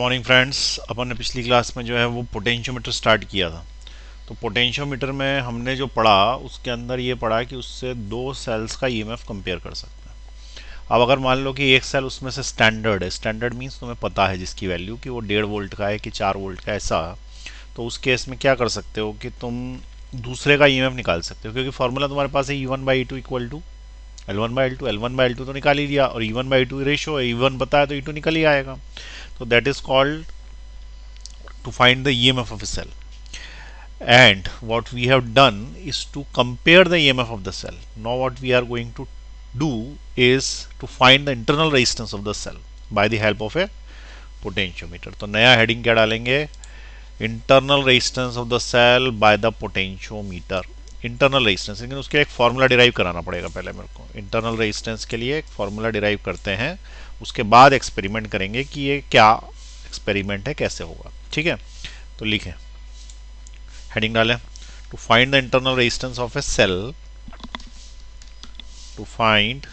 Morning friends. अपन ने पिछली class में जो है वो पोटेंशियोमीटर स्टार्ट किया था। तो पोटेंशियोमीटर में हमने जो पढ़ा उसके अंदर ये पढ़ा कि उससे दो सेल्स का ईएमएफ कंपेयर कर सकते हैं। अब अगर मान लो कि एक सेल उसमें से स्टैंडर्ड है, स्टैंडर्ड मीन्स तुम्हें पता है जिसकी वैल्यू कि वो 1.5 वोल्ट का है कि 4 वोल्ट का, ऐसा। तो उस केस में क्या कर सकते हो कि तुम दूसरे का ईएमएफ निकाल सकते हो, क्योंकि फॉर्मूला तुम्हारे पास है E1/E2 equal to L1/L2। L1/L2 तो निकाल ही लिया, और E1/E2 रेशो है, E1 पता है तो E2 निकल ही आएगा। तो that is called to find the EMF of a cell. And what we have done is to compare the EMF of the cell. Now what we are going to do is to find the internal resistance of the cell by the help of a potentiometer. तो नया heading क्या डालेंगे? Internal resistance of the cell by the potentiometer. Internal resistance, लेकिन उसके एक formula derive कराना पड़ेगा पहले मेरे को। इंटरनल रेजिस्टेंस के लिए एक फॉर्मूला डिराइव करते हैं, उसके बाद एक्सपेरिमेंट करेंगे कि ये क्या एक्सपेरिमेंट है, कैसे होगा। ठीक है, तो लिखें, हेडिंग डालें, to find the internal resistance of a cell, to find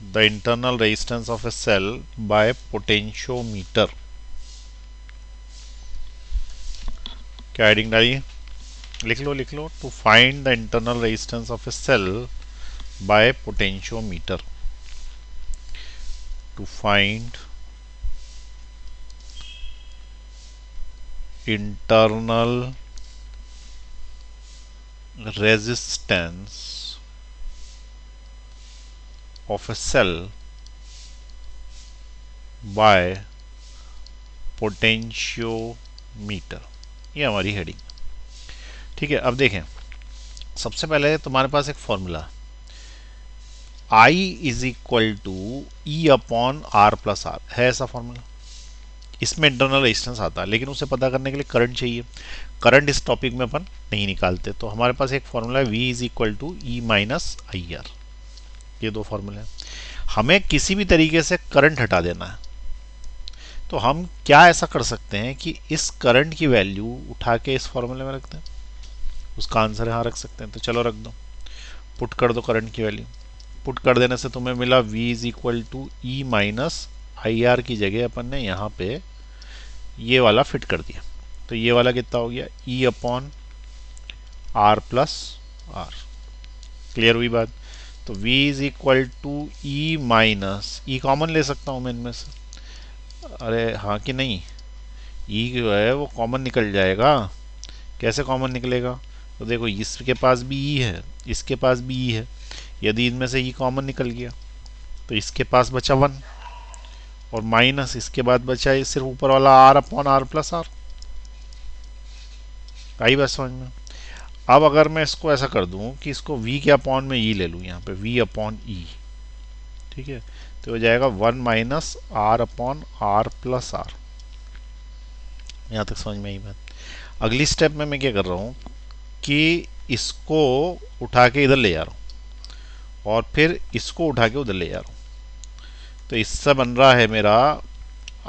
the internal resistance of a cell by potentiometer. क्या हेडिंग डालिए, लिख लो, to find the internal resistance of a cell by potentiometer. To find internal resistance of a cell by potentiometer। ये हमारी heading. ठीक है, अब देखें, सबसे पहले तुम्हारे पास एक formula I is equal to E upon R plus R है, ऐसा फॉर्मूला। इसमें इंटरनल रेजिस्टेंस आता है, लेकिन उसे पता करने के लिए करंट चाहिए। करंट इस टॉपिक में अपन नहीं निकालते, तो हमारे पास एक फॉर्मूला है V is equal to E minus I R. ये दो फॉर्मूले हैं। हमें किसी भी तरीके से करंट हटा देना है, तो हम क्या ऐसा कर सकते हैं कि इस करंट की वैल्यू उठा के इस फॉर्मूले में रख दें, उसका आंसर यहाँ रख सकते हैं। तो चलो रख दो, पुट कर दो करंट की वैल्यू। पुट कर देने से तुम्हें मिला V is equal to E minus I R की जगह अपन ने यहाँ पे ये वाला फिट कर दिया। तो ये वाला कितना हो गया? E upon R plus R. Clear हुई बात? तो V is equal to E minus, E common ले सकता हूँ मैं इनमें से, अरे हाँ कि नहीं, E जो है वो कॉमन निकल जाएगा। कैसे कॉमन निकलेगा? तो देखो, इसके पास भी E है, इसके पास भी E है। यदि इनमें से E कॉमन निकल गया तो इसके पास बचा 1, और माइनस इसके बाद बचा है सिर्फ ऊपर वाला R upon R plus R. आई बात समझ में? अब अगर मैं इसको ऐसा कर दूं कि इसको V के अपॉन में E ले लूं, यहाँ पे V अपॉन E, ठीक है, तो हो जाएगा 1 minus R upon R plus R. यहाँ तक समझ में आई बात? अगली स्टेप में मैं क्या कर रहा हूँ कि इसको उठा के इधर ले जा रहा हूँ, और फिर इसको उठा के उधर ले जा रहा हूँ। तो इससे बन रहा है मेरा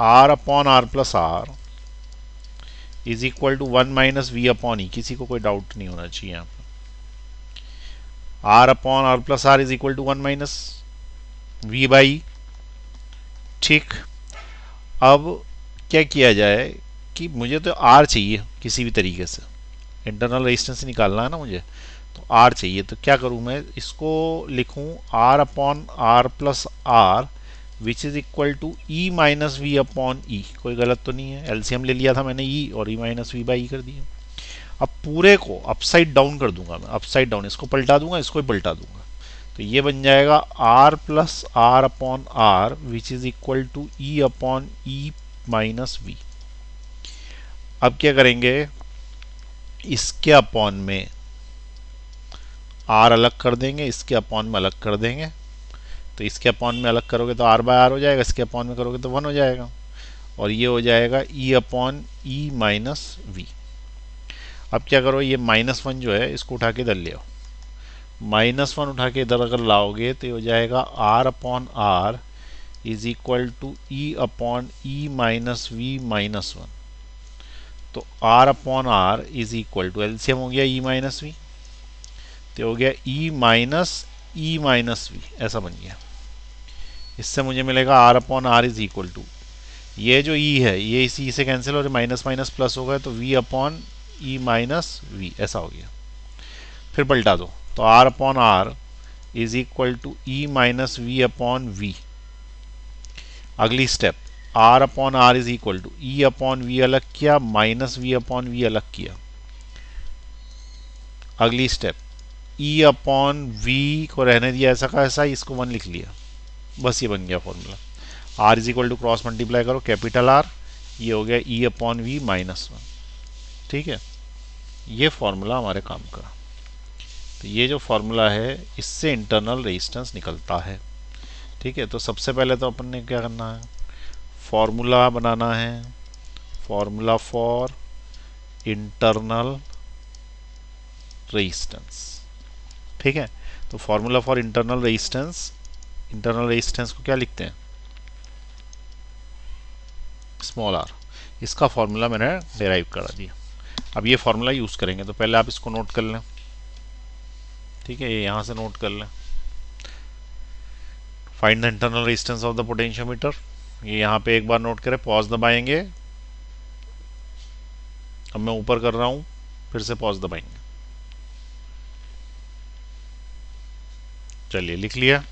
R upon R plus R is equal to 1 minus V upon E. किसी को कोई डाउट नहीं होना चाहिए यहाँ पर। R upon R plus R is equal to 1 minus V by. ठीक, अब क्या किया जाए कि मुझे तो R चाहिए किसी भी तरीके से, इंटरनल रेजिस्टेंस निकालना है ना मुझे, तो R चाहिए। तो क्या करूँ मैं, इसको लिखूँ R upon R plus R which is equal to E minus V upon E. कोई गलत तो नहीं है? एलसीएम ले लिया था मैंने E और E minus V by E कर दिया। अब पूरे को अपसाइड डाउन कर दूंगा मैं, अपसाइड डाउन, इसको पलटा दूंगा, इसको ही पलटा दूंगा। तो ये बन जाएगा R plus R upon R which is equal to E upon E minus V. अब क्या करेंगे, इसके अपॉन में R अलग कर देंगे, इसके अपॉन में अलग कर देंगे। तो इसके अपॉन में अलग करोगे तो R बाय आर हो जाएगा, इसके अपॉन में करोगे तो 1 हो जाएगा, और ये हो जाएगा E upon E minus V. अब क्या करो, ये -1 जो है इसको उठा के इधर ले आओ। -1 उठा के इधर अगर लाओगे तो ये हो जाएगा R upon R is equal to E upon E minus V minus 1। तो R upon R is equal to, LCM हो गया E माइनस वी, तो हो गया E minus E minus V, ऐसा बन गया। इससे मुझे मिलेगा R upon R is equal to, ये जो ई है ये इसी से कैंसिल और माइनस माइनस प्लस हो गया, तो V upon E minus V ऐसा हो गया। फिर पलटा दो तो R upon R is equal to E minus V upon V. अगली step R upon R is equal to E upon V अलग किया माइनस वी अपॉन वी अलग किया। अगली स्टेप ई अपॉन वी को रहने दिया ऐसा का ऐसा, इसको 1 लिख लिया, बस ये बन गया formula. R is equal to cross multiply करो कैपिटल आर, ये हो गया ई अपॉन वी माइनस 1। ठीक है, ये फॉर्मूला हमारे काम का। तो ये जो फॉर्मूला है इससे इंटरनल रेजिस्टेंस निकलता है। ठीक है, तो सबसे पहले तो अपन ने क्या करना है, फॉर्मूला बनाना है, फॉर्मूला फॉर इंटरनल रेजिस्टेंस। ठीक है, तो formula for internal resistance, internal resistance को क्या लिखते हैं, स्मॉल आर। इसका फॉर्मूला मैंने डेराइव करा दिया। अब ये फॉर्मूला यूज करेंगे, तो पहले आप इसको नोट कर लें। ठीक है, ये यहां से नोट कर लें, find the internal resistance of the potentiometer. ये यहां पे एक बार नोट करें, पॉज दबाएंगे, अब मैं ऊपर कर रहा हूं, फिर से पॉज दबाएंगे। चलिए लिख लिया,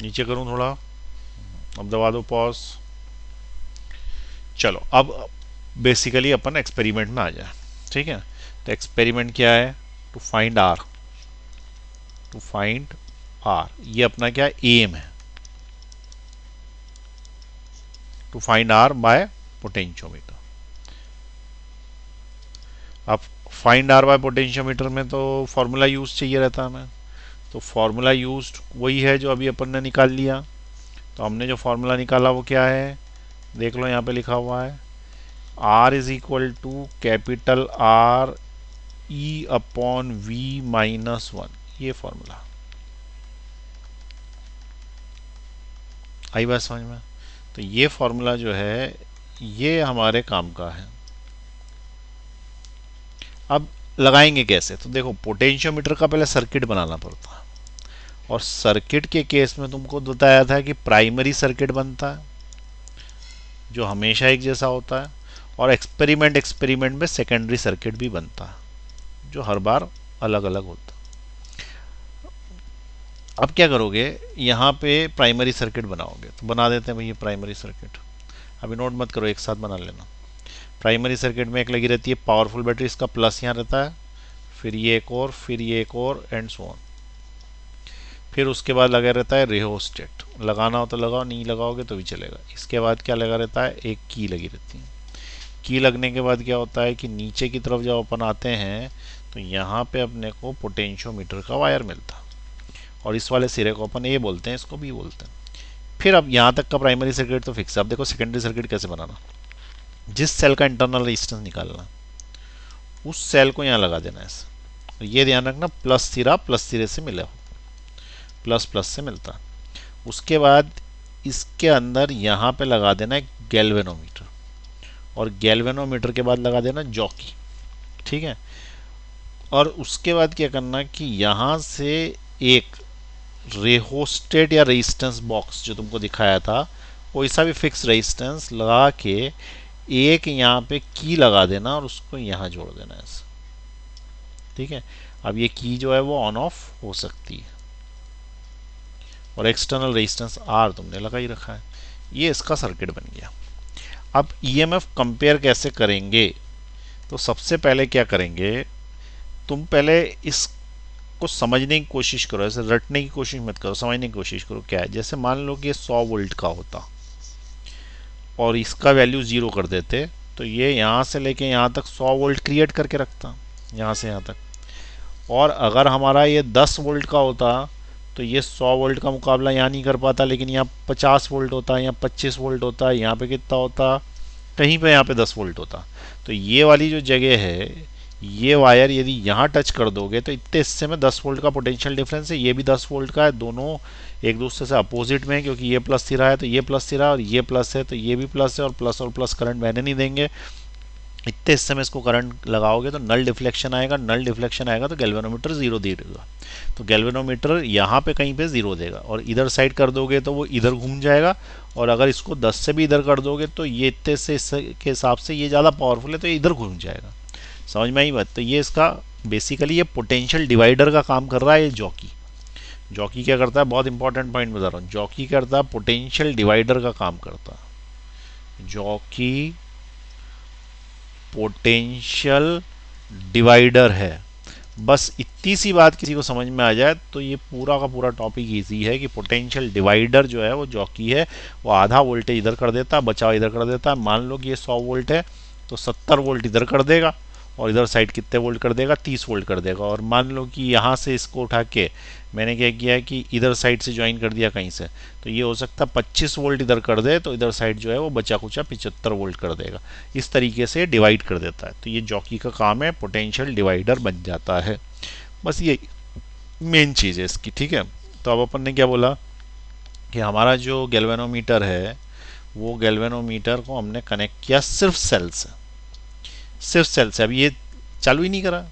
नीचे करूं थोड़ा, अब दबा दो पॉज। चलो अब बेसिकली अपन एक्सपेरिमेंट में आ जाए। ठीक है, तो एक्सपेरिमेंट क्या है, to find R, to find R, ये अपना क्या एम है, to find R by potentiometer. अब फाइंड आर बाय पोटेंशियोमीटर में तो फॉर्मूला यूज चाहिए रहता है हमें, तो फॉर्मूला यूज वही है जो अभी अपन ने निकाल लिया। तो हमने जो फॉर्मूला निकाला वो क्या है, देख लो यहाँ पे लिखा हुआ है, R is equal to capital R E upon V minus 1, ये फॉर्मूला। आई बात समझ में। तो ये फॉर्मूला जो है ये हमारे काम का है। अब लगाएंगे कैसे, तो देखो पोटेंशियोमीटर का पहले सर्किट बनाना पड़ता है, और सर्किट के केस में तुमको बताया था कि प्राइमरी सर्किट बनता है जो हमेशा एक जैसा होता है, और एक्सपेरिमेंट में सेकेंडरी सर्किट भी बनता है जो हर बार अलग अलग होता है। अब क्या करोगे, यहाँ पे प्राइमरी सर्किट बनाओगे, तो बना देते हैं भैया प्राइमरी सर्किट। अभी नोट मत करो, एक साथ बना लेना। प्राइमरी सर्किट में एक लगी रहती है पावरफुल बैटरी, इसका प्लस यहाँ रहता है, फिर ये एक और, फिर ये एक और, एंड सो ऑन। फिर उसके बाद लगा रहता है रिहोस्टेट, लगाना हो तो लगाओ, नहीं लगाओगे तो भी चलेगा। इसके बाद क्या लगा रहता है, एक की लगी रहती है। की लगने के बाद क्या होता है कि नीचे की तरफ जब अपन आते हैं तो यहाँ पे अपने को पोटेंशियोमीटर का वायर मिलता है, और इस वाले सिरे को अपन ए बोलते हैं, इसको बी बोलते हैं। फिर अब यहाँ तक का प्राइमरी सर्किट तो फिक्स है। अब देखो सेकेंडरी सर्किट कैसे बनाना, जिस सेल का इंटरनल रेजिस्टेंस निकालना उस सेल को यहाँ लगा देना ऐसे। ये ध्यान रखना, प्लस सिरा प्लस सिरे से मिला हो, प्लस प्लस से मिलता। उसके बाद इसके अंदर यहाँ पे लगा देना एक गैल्वेनोमीटर, और गैल्वेनोमीटर के बाद लगा देना जॉकी। ठीक है, और उसके बाद क्या करना कि यहाँ से एक रेहोस्टेट या रेजिस्टेंस बॉक्स जो तुमको दिखाया था कोई सा भी फिक्स रेजिस्टेंस लगा के एक यहाँ पे की लगा देना और उसको यहाँ जोड़ देना ऐसे। ठीक है, अब ये की जो है वो ऑन ऑफ हो सकती है, और एक्सटर्नल रेजिस्टेंस आर तुमने लगा ही रखा है। ये इसका सर्किट बन गया। अब ईएमएफ कंपेयर कैसे करेंगे, तो सबसे पहले क्या करेंगे, तुम पहले इसको समझने की कोशिश करो, ऐसे रटने की कोशिश मत करो, समझने की कोशिश करो क्या है। जैसे मान लो कि ये 100 वोल्ट का होता और इसका वैल्यू 0 कर देते, तो ये यहाँ से लेके यहाँ तक 100 वोल्ट क्रिएट करके रखता, यहाँ से यहाँ तक। और अगर हमारा ये 10 वोल्ट का होता तो ये 100 वोल्ट का मुकाबला यहाँ नहीं कर पाता, लेकिन यहाँ 50 वोल्ट होता, यहाँ 25 वोल्ट होता, यहाँ पे कितना होता, कहीं पे यहाँ पे 10 वोल्ट होता। तो ये वाली जो जगह है, ये वायर यदि यहाँ टच कर दोगे तो इतने हिस्से में 10 वोल्ट का पोटेंशियल डिफरेंस है, ये भी 10 वोल्ट का है, दोनों एक दूसरे से अपोजिट में है, क्योंकि ये प्लस सिरा है तो ये प्लस सिरा, और ये प्लस है तो ये भी प्लस है, और प्लस करंट बहने नहीं देंगे। इतने हिस्से में इसको करंट लगाओगे तो नल डिफ्लेक्शन आएगा, नल डिफ्लेक्शन आएगा तो गैल्वेनोमीटर ज़ीरो देगा। तो गैल्वेनोमीटर यहाँ पे कहीं पे ज़ीरो देगा, और इधर साइड कर दोगे तो वो इधर घूम जाएगा, और अगर इसको 10 से भी इधर कर दोगे तो ये इतने से के हिसाब से ये ज़्यादा पावरफुल है तो ये इधर घूम जाएगा। समझ में आई बात? तो ये इसका बेसिकली ये पोटेंशियल डिवाइडर का काम कर रहा है ये जॉकी। जॉकी क्या करता है, बहुत इंपॉर्टेंट पॉइंट बता रहा हूँ, जॉकी करता है पोटेंशियल डिवाइडर का काम करता है। जॉकी पोटेंशियल डिवाइडर है। बस इतनी सी बात किसी को समझ में आ जाए तो ये पूरा का पूरा टॉपिक इजी है कि पोटेंशियल डिवाइडर जो है वो जॉकी है, वो आधा वोल्टेज इधर कर देता है, बचाव इधर कर देता है। मान लो कि ये 100 वोल्ट है तो 70 वोल्ट इधर कर देगा, और इधर साइड कितने वोल्ट कर देगा, 30 वोल्ट कर देगा। और मान लो कि यहाँ से इसको उठा के मैंने क्या किया है कि इधर साइड से ज्वाइन कर दिया कहीं से, तो ये हो सकता है 25 वोल्ट इधर कर दे, तो इधर साइड जो है वो बचा कुचा 75 वोल्ट कर देगा। इस तरीके से डिवाइड कर देता है। तो ये जॉकी का काम है, पोटेंशियल डिवाइडर बन जाता है। बस ये मेन चीज़ है इसकी, ठीक है। तो अब अपन ने क्या बोला कि हमारा जो गैल्वेनोमीटर है वो गैल्वेनोमीटर को हमने कनेक्ट किया सिर्फ सेल से, सिर्फ सेल से। अभी ये चालू ही नहीं करा,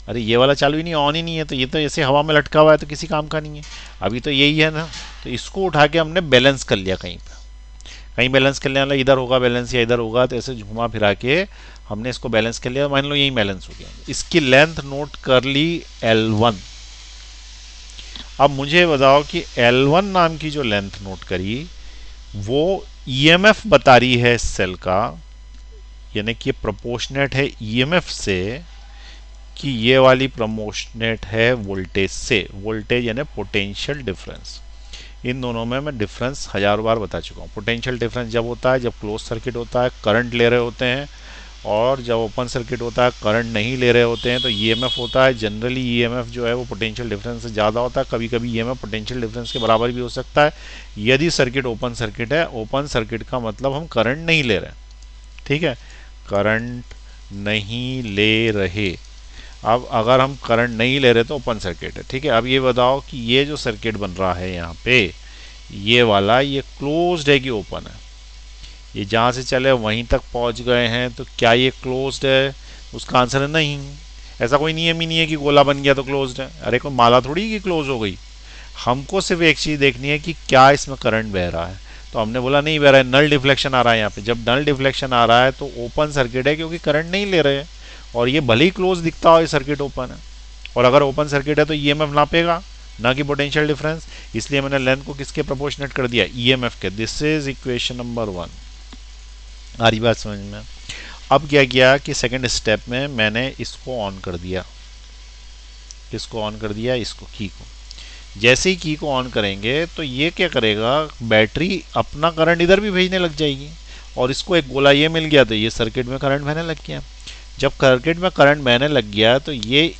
अरे ये वाला चालू ही नहीं, ऑन ही नहीं है, तो ये तो ऐसे हवा में लटका हुआ है तो किसी काम का नहीं है। अभी तो यही है ना, तो इसको उठा के हमने बैलेंस कर लिया कहीं पे, कहीं बैलेंस कर लिया, मतलब इधर होगा बैलेंस या इधर होगा, तो ऐसे घुमा फिरा के हमने इसको बैलेंस कर लिया। मान लो यही बैलेंस हो गया, इसकी लेंथ नोट कर ली L1। अब मुझे बताओ कि L1 नाम की जो लेंथ नोट करी वो ईएमएफ बता रही है इस सेल का, यानी कि प्रोपोर्शनेट है ईएमएफ से, कि ये वाली प्रोपोर्शनेट है वोल्टेज से। वोल्टेज यानी पोटेंशियल डिफरेंस। इन दोनों में मैं डिफरेंस 1000 बार बता चुका हूँ। पोटेंशियल डिफरेंस जब होता है जब क्लोज सर्किट होता है, करंट ले रहे होते हैं, और जब ओपन सर्किट होता है करंट नहीं ले रहे होते हैं तो ईएमएफ होता है। जनरली ईएमएफ जो है वो पोटेंशियल डिफरेंस से ज़्यादा होता है, कभी कभी ईएमएफ पोटेंशियल डिफरेंस के बराबर भी हो सकता है यदि सर्किट ओपन सर्किट है। ओपन सर्किट का मतलब हम करंट नहीं ले रहे, ठीक है, करंट नहीं ले रहे। अब अगर हम करंट नहीं ले रहे तो ओपन सर्किट है, ठीक है। अब ये बताओ कि ये जो सर्किट बन रहा है यहाँ पे, ये वाला, ये क्लोज्ड है कि ओपन है? ये जहाँ से चले वहीं तक पहुँच गए हैं, तो क्या ये क्लोज्ड है? उसका आंसर है नहीं। ऐसा कोई नियम ही नहीं है कि गोला बन गया तो क्लोज्ड है। अरे कोई माला थोड़ी कि क्लोज हो गई। हमको सिर्फ एक चीज़ देखनी है कि क्या इसमें करंट बह रहा है। तो हमने बोला नहीं बह रहा है, नल डिफ्लेक्शन आ रहा है यहाँ पे। जब नल डिफ्लेक्शन आ रहा है तो ओपन सर्किट है, क्योंकि करंट नहीं ले रहे हैं, और ये भले ही क्लोज दिखता हो ये सर्किट ओपन है। और अगर ओपन सर्किट है तो ईएमएफ नापेगा, ना कि पोटेंशियल डिफरेंस। इसलिए मैंने लेंथ को किसके प्रोपोर्शनेट कर दिया, ईएमएफ के। This is equation number 1। आ रही बात समझ में? अब क्या किया कि सेकंड स्टेप में मैंने इसको ऑन कर दिया। किसको ऑन कर दिया? इसको, की को। जैसे ही की को ऑन करेंगे तो ये क्या करेगा, बैटरी अपना करंट इधर भी भेजने लग जाएगी, और इसको एक गोला ये मिल गया तो ये सर्किट में करंट बहने लग गया। जब सर्किट में करंट बहने लग गया तो ये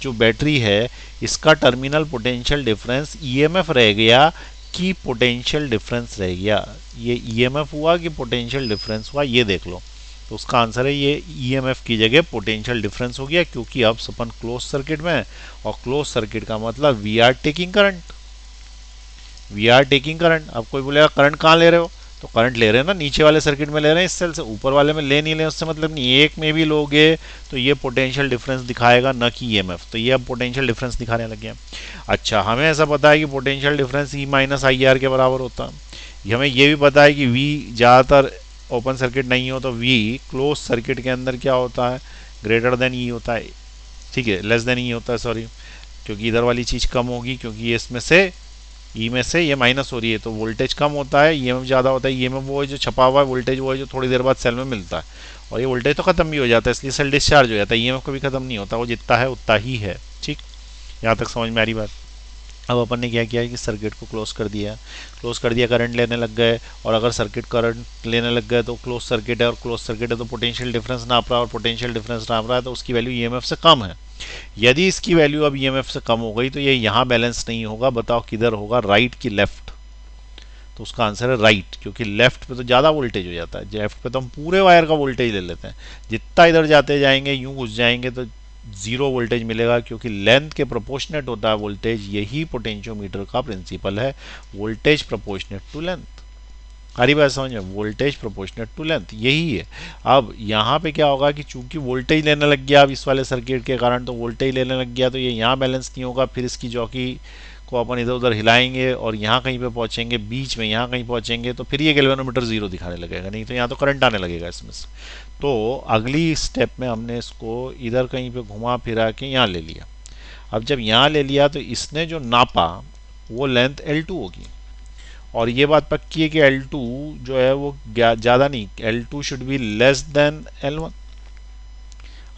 जो बैटरी है इसका टर्मिनल पोटेंशियल डिफरेंस ईएमएफ रह गया कि पोटेंशियल डिफरेंस रह गया? ये ईएमएफ हुआ कि पोटेंशियल डिफरेंस हुआ, ये देख लो। तो उसका आंसर है ये ईएमएफ की जगह पोटेंशियल डिफरेंस हो गया, क्योंकि अब अपन क्लोज सर्किट में है, और क्लोज सर्किट का मतलब we are taking current, we are taking current. अब कोई बोलेगा करंट कहाँ ले रहे हो, तो करंट ले रहे हैं ना, नीचे वाले सर्किट में ले रहे हैं, इस सेल से। ऊपर वाले में ले नहीं ले उससे मतलब नहीं, एक में भी लोगे तो ये पोटेंशियल डिफरेंस दिखाएगा, न कि ईएमएफ। तो ये अब पोटेंशियल डिफरेंस दिखाने लग गया। अच्छा, हमें ऐसा पता है कि potential difference E minus I are के बराबर होता है। हमें ये भी पता है कि वी ज़्यादातर ओपन सर्किट नहीं हो तो वी क्लोज सर्किट के अंदर क्या होता है, ग्रेटर देन ई होता है, ठीक है, लेस देन ई होता है, सॉरी, क्योंकि इधर वाली चीज़ कम होगी, क्योंकि ये इसमें से ई में से ये माइनस हो रही है, तो वोल्टेज कम होता है, ईएमएफ ज़्यादा होता है। ईएमएफ वो है जो छपा हुआ है, वोल्टेज वो है जो थोड़ी देर बाद सेल में मिलता है, और ये वोल्टेज तो खत्म भी हो जाता है, इसलिए सेल डिस्चार्ज हो जाता है। ईएमएफ कभी खत्म नहीं होता, वो जितना है उतना ही है, ठीक। यहाँ तक समझ में आ रही बात? अब अपन ने क्या किया कि सर्किट को क्लोज कर दिया, क्लोज कर दिया, करंट लेने लग गए। और अगर सर्किट करंट लेने लग गए तो क्लोज सर्किट है, और क्लोज सर्किट है तो पोटेंशियल डिफरेंस नाप रहा है, और पोटेंशियल डिफरेंस नाप रहा है तो उसकी वैल्यू ईएमएफ से कम है। यदि इसकी वैल्यू अब ईएमएफ से कम हो गई तो ये यहाँ बैलेंस नहीं होगा। बताओ किधर होगा, राइट की लेफ्ट? तो उसका आंसर है राइट, क्योंकि लेफ्ट पे तो ज़्यादा वोल्टेज हो जाता है। लेफ्ट पे तो हम पूरे वायर का वोल्टेज ले लेते हैं, जितना इधर जाते जाएंगे यूं घुस जाएंगे तो जीरो वोल्टेज मिलेगा, क्योंकि लेंथ के प्रोपोर्शनेट होता है वोल्टेज। यही पोटेंशियोमीटर का प्रिंसिपल है, वोल्टेज प्रोपोर्शनेट टू लेंथ। हरी बात समझ में, वोल्टेज प्रोपोर्शनल टू लेंथ यही है। अब यहाँ पे क्या होगा कि चूंकि वोल्टेज लेने लग गया अब इस वाले सर्किट के कारण, तो वोल्टेज लेने लग गया तो ये यहाँ बैलेंस नहीं होगा, फिर इसकी जॉकी को अपन इधर उधर हिलाएंगे और यहाँ कहीं पे पहुँचेंगे, बीच में यहाँ कहीं पहुँचेंगे, तो फिर ये गैल्वेनोमीटर जीरो दिखाने लगेगा, नहीं तो यहाँ तो करंट आने लगेगा इसमें से। तो अगली स्टेप में हमने इसको इधर कहीं पे घुमा फिरा के यहाँ ले लिया। अब जब यहाँ ले लिया तो इसने जो नापा वो लेंथ L2 होगी, और ये बात पक्की है कि L2 जो है वो ज़्यादा नहीं, L2 should be less than L1।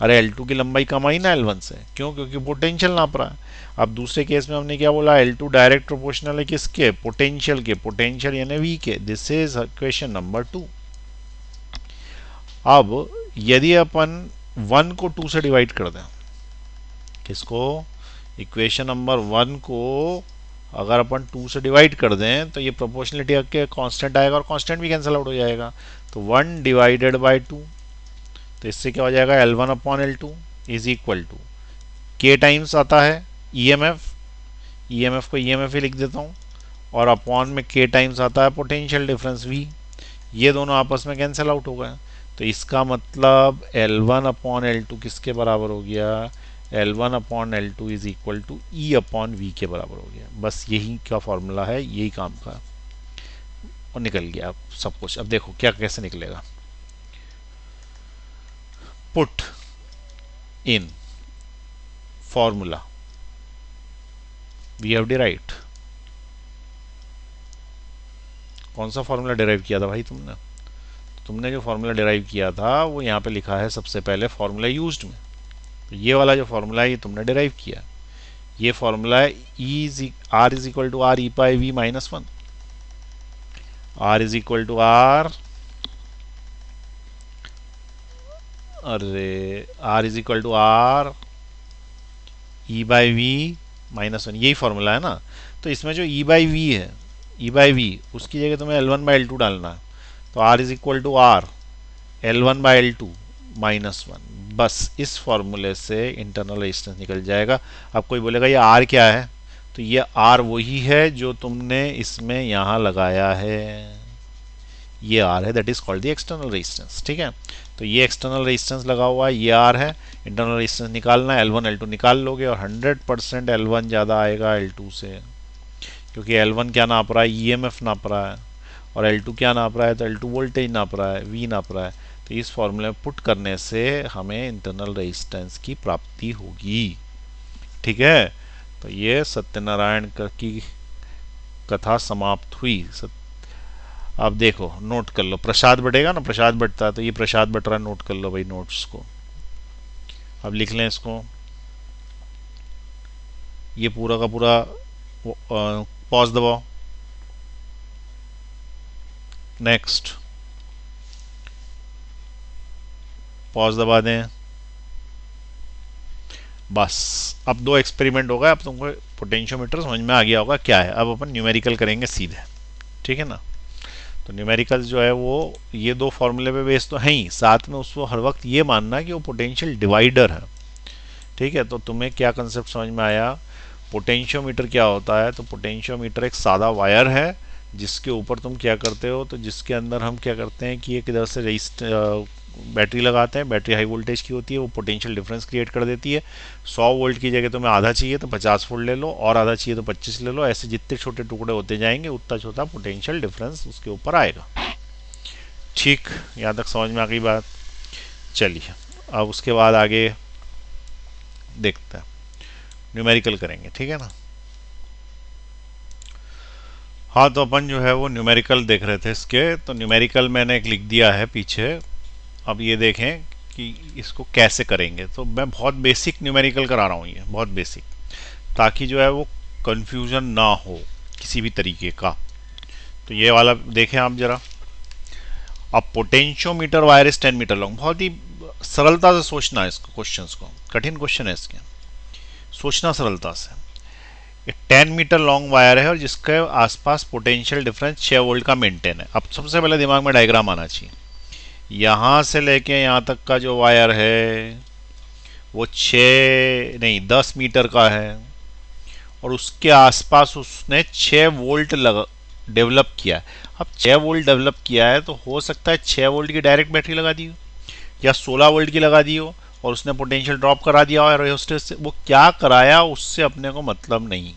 अरे L2 की लंबाई कम आई ना L1 से, क्यों? क्योंकि पोटेंशियल नाप रहा है। अब दूसरे केस में हमने क्या बोला, L2 डायरेक्ट प्रोपोर्शनल है किसके? पोटेंशियल के, पोटेंशियल यानी V के। This is question number 2। अब यदि अपन 1 को 2 से डिवाइड कर दें, किसको? इक्वेशन नंबर 1 को अगर अपन 2 से डिवाइड कर दें तो ये प्रोपोर्शनलिटी के कांस्टेंट आएगा और कांस्टेंट भी कैंसिल आउट हो जाएगा, तो 1 डिवाइडेड बाय 2, तो इससे क्या हो जाएगा? L1 upon L2 is equal to K times आता है EMF, EMF को EMF ही लिख देता हूँ, और अपॉन में K टाइम्स आता है पोटेंशियल डिफरेंस V। ये दोनों आपस में कैंसिल आउट हो गए, तो इसका मतलब L1 अपॉन L2 किसके बराबर हो गया? L1 upon L2 is equal to E upon V के बराबर हो गया। बस यही का फॉर्मूला है, यही काम का, और निकल गया अब सब कुछ। अब देखो क्या कैसे निकलेगा। Put in formula we have derived. कौन सा फॉर्मूला डिराइव किया था भाई तुमने? तुमने जो फॉर्मूला डिराइव किया था वो यहाँ पे लिखा है सबसे पहले फॉर्मूला यूज्ड में, तो ये वाला जो फॉर्मूला है ये तुमने डिराइव किया। ये फॉर्मूला है R is equal to R E by V minus 1, R is equal to R, अरे R is equal to R E by V minus 1, यही फॉर्मूला है ना। तो इसमें जो E बाई V है, E बाई V उसकी जगह तुम्हें L1 बाई L2 डालना है, तो R is equal to R L1 by L2 minus 1। बस इस फॉर्मूले से इंटरनल रेजिस्टेंस निकल जाएगा। अब कोई बोलेगा ये R क्या है, तो ये R वही है जो तुमने इसमें यहाँ लगाया है, ये R है, that is called the external resistance. ठीक है, तो ये एक्सटर्नल रेजिस्टेंस लगा हुआ है, ये R है। इंटरनल रेजिस्टेंस निकालना है, L1 L2 निकाल लोगे और 100% L1 ज़्यादा आएगा L2 से, क्योंकि L1 क्या नाप रहा है? EMF नाप रहा है, और L2 क्या नाप रहा है? तो L2 वोल्टेज नाप रहा है, V नाप रहा है। तो इस फॉर्मूले में पुट करने से हमें इंटरनल रेजिस्टेंस की प्राप्ति होगी। ठीक है, तो ये सत्यनारायण की कथा समाप्त हुई। अब देखो नोट कर लो, प्रसाद बटेगा ना, प्रसाद बटता है, तो ये प्रसाद बट रहा है, नोट कर लो भाई नोट्स को। अब लिख लें इसको, ये पूरा का पूरा पॉज दबाओ। नेक्स्ट, पॉज दबा दें। बस अब 2 एक्सपेरिमेंट हो गए, अब तुमको पोटेंशियोमीटर समझ में आ गया होगा क्या है। अब अपन न्यूमेरिकल करेंगे सीधे, ठीक है ना। तो न्यूमेरिकल जो है वो ये 2 फॉर्मूले पे बेस तो है ही, साथ में उसको हर वक्त ये मानना कि वो पोटेंशियल डिवाइडर है। ठीक है, तो तुम्हें क्या कंसेप्ट समझ में आया? पोटेंशियोमीटर क्या होता है? तो पोटेंशियोमीटर एक सादा वायर है जिसके ऊपर तुम क्या करते हो, तो जिसके अंदर हम क्या करते हैं कि एक इधर से बैटरी लगाते हैं। बैटरी हाई वोल्टेज की होती है, वो पोटेंशियल डिफरेंस क्रिएट कर देती है। 100 वोल्ट की जगह तुम्हें आधा चाहिए तो 50 वोल्ट ले लो, और आधा चाहिए तो 25 ले लो। ऐसे जितने छोटे टुकड़े होते जाएंगे उतना छोटा पोटेंशियल डिफरेंस उसके ऊपर आएगा। ठीक, यहाँ तक समझ में आ गई बात? चलिए अब उसके बाद आगे देखते हैं, न्यूमेरिकल करेंगे, ठीक है ना। हाँ, तो अपन जो है वो न्यूमेरिकल देख रहे थे इसके, तो न्यूमेरिकल मैंने एक लिख दिया है पीछे। अब ये देखें कि इसको कैसे करेंगे। तो मैं बहुत बेसिक न्यूमेरिकल करा रहा हूँ, ये बहुत बेसिक, ताकि जो है वो कंफ्यूजन ना हो किसी भी तरीके का। तो ये वाला देखें आप जरा। अब potentiometer wire is 10 metre long. बहुत ही सरलता से सोचना है इसको, क्वेश्चंस को, कठिन क्वेश्चन है इसके, सोचना सरलता से। 10 मीटर लॉन्ग वायर है और जिसके आसपास पोटेंशियल डिफरेंस 6 वोल्ट का मेंटेन है। अब सबसे पहले दिमाग में डायग्राम आना चाहिए। यहाँ से लेके यहाँ तक का जो वायर है वो 10 मीटर का है, और उसके आसपास उसने 6 वोल्ट डेवलप किया। अब 6 वोल्ट डेवलप किया है तो हो सकता है 6 वोल्ट की डायरेक्ट बैटरी लगा दी हो या 16 वोल्ट की लगा दी हो और उसने पोटेंशियल ड्रॉप करा दिया हो रेजिस्टर से। वो क्या कराया उससे अपने को मतलब नहीं,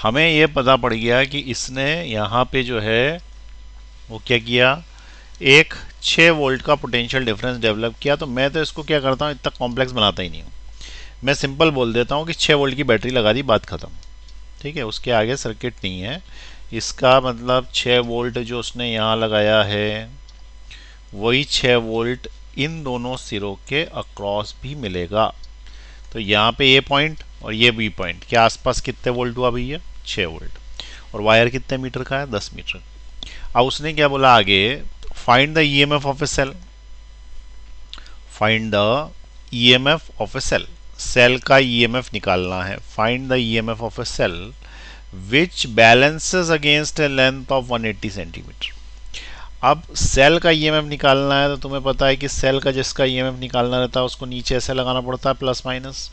हमें ये पता पड़ गया कि इसने यहाँ पे जो है वो क्या किया, एक 6 वोल्ट का पोटेंशियल डिफरेंस डेवलप किया। तो मैं तो इसको क्या करता हूँ, इतना कॉम्प्लेक्स बनाता ही नहीं हूँ, मैं सिंपल बोल देता हूँ कि 6 वोल्ट की बैटरी लगा दी, बात खत्म। ठीक है, उसके आगे सर्किट नहीं है। इसका मतलब 6 वोल्ट जो उसने यहाँ लगाया है वही 6 वोल्ट इन दोनों सिरों के अक्रॉस भी मिलेगा। तो यहाँ पे ये पॉइंट और ये बी पॉइंट के आसपास कितने वोल्ट हुआ भैया, 6 वोल्ट। और वायर कितने मीटर का है, 10 मीटर। अब उसने क्या बोला आगे, find the EMF of a cell, find the EMF of a cell, cell का ईएमएफ निकालना है। Find the EMF of a cell which balances against a length of 180 centimetre. अब सेल का ईएमएफ निकालना है तो तुम्हें पता है कि सेल का जिसका ईएमएफ निकालना रहता है उसको नीचे ऐसे लगाना पड़ता है प्लस माइनस,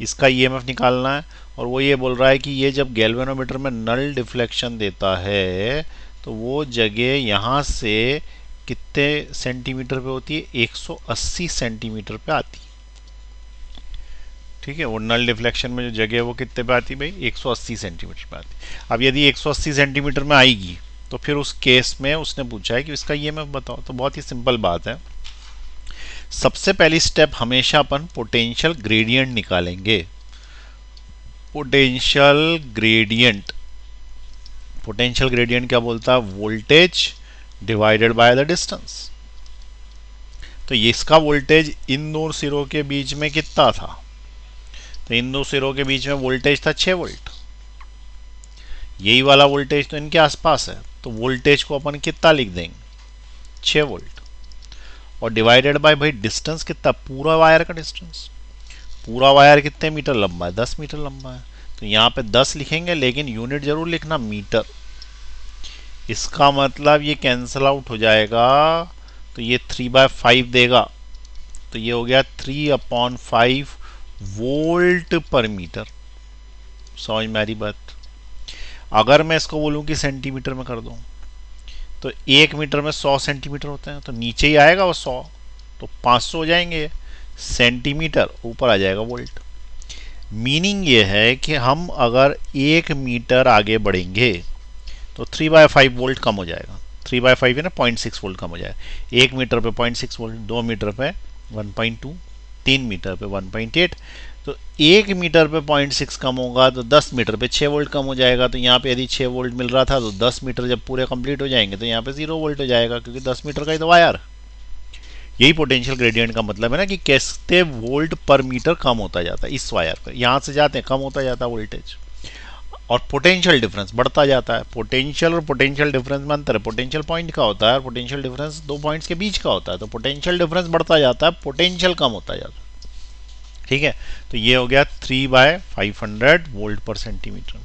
इसका ईएमएफ निकालना है। और वो ये बोल रहा है कि ये जब गैल्वेनोमीटर में नल डिफ्लेक्शन देता है तो वो जगह यहाँ से कितने सेंटीमीटर पे होती है, 180 सेंटीमीटर पे आती है। ठीक है, वो नल डिफ्लेक्शन में जो जगह है वो कितने पे आती है भाई, 180 सेंटीमीटर पे आती है। अब यदि 180 सेंटीमीटर में आएगी तो फिर उस केस में उसने पूछा है कि इसका ईएमएफ बताओ। तो बहुत ही सिंपल बात है, सबसे पहली स्टेप हमेशा अपन पोटेंशियल ग्रेडियंट निकालेंगे। पोटेंशियल ग्रेडियंट, पोटेंशियल ग्रेडियंट क्या बोलता है, voltage divided by the distance. तो इसका वोल्टेज इन दो सिरों के बीच में कितना था, तो इन दो सिरों के बीच में वोल्टेज था 6 वोल्ट। यही वाला वोल्टेज तो इनके आसपास है, तो वोल्टेज को अपन कितना लिख देंगे, 6 वोल्ट। और डिवाइडेड बाय भाई डिस्टेंस कितना, पूरा वायर का डिस्टेंस, पूरा वायर कितने मीटर लंबा है, 10 मीटर लंबा है। तो यहाँ पे 10 लिखेंगे लेकिन यूनिट जरूर लिखना मीटर। इसका मतलब ये कैंसल आउट हो जाएगा, तो ये 3/5 देगा, तो ये हो गया 3/5 वोल्ट पर मीटर। समझ में आ रही बात। अगर मैं इसको बोलूं कि सेंटीमीटर में कर दूं तो 1 मीटर में 100 सेंटीमीटर होते हैं, तो नीचे ही आएगा वो 100, तो 500 हो जाएंगे सेंटीमीटर, ऊपर आ जाएगा वोल्ट। मीनिंग ये है कि हम अगर 1 मीटर आगे बढ़ेंगे तो 3/5 वोल्ट कम हो जाएगा। 3/5 है ना, 0.6 वोल्ट कम हो जाएगा। 1 मीटर पे 0.6 वोल्ट, 2 मीटर पे 1.2, 3 मीटर पे 1.8। तो 1 मीटर पे 0.6 कम होगा तो 10 मीटर पे 6 वोल्ट कम हो जाएगा। तो यहाँ पे यदि 6 वोल्ट मिल रहा था तो 10 मीटर जब पूरे कंप्लीट हो जाएंगे तो यहाँ पे 0 वोल्ट हो जाएगा, क्योंकि 10 मीटर का ही तो वायर। यही पोटेंशियल ग्रेडियंट का मतलब है ना, कि कैसे वोल्ट पर मीटर कम होता जाता है इस वायर पर, यहाँ से जाते हैं कम होता जाता है वोल्टेज, और पोटेंशियल डिफरेंस बढ़ता जाता है। पोटेंशियल और पोटेंशियल डिफरेंस में अंतर है, पोटेंशियल पॉइंट का होता है और पोटेंशियल डिफरेंस दो पॉइंट्स के बीच का होता है। तो पोटेंशियल डिफरेंस बढ़ता जाता है, पोटेंशियल कम होता जाता है। ठीक है, तो ये हो गया 3/500 वोल्ट पर सेंटीमीटर।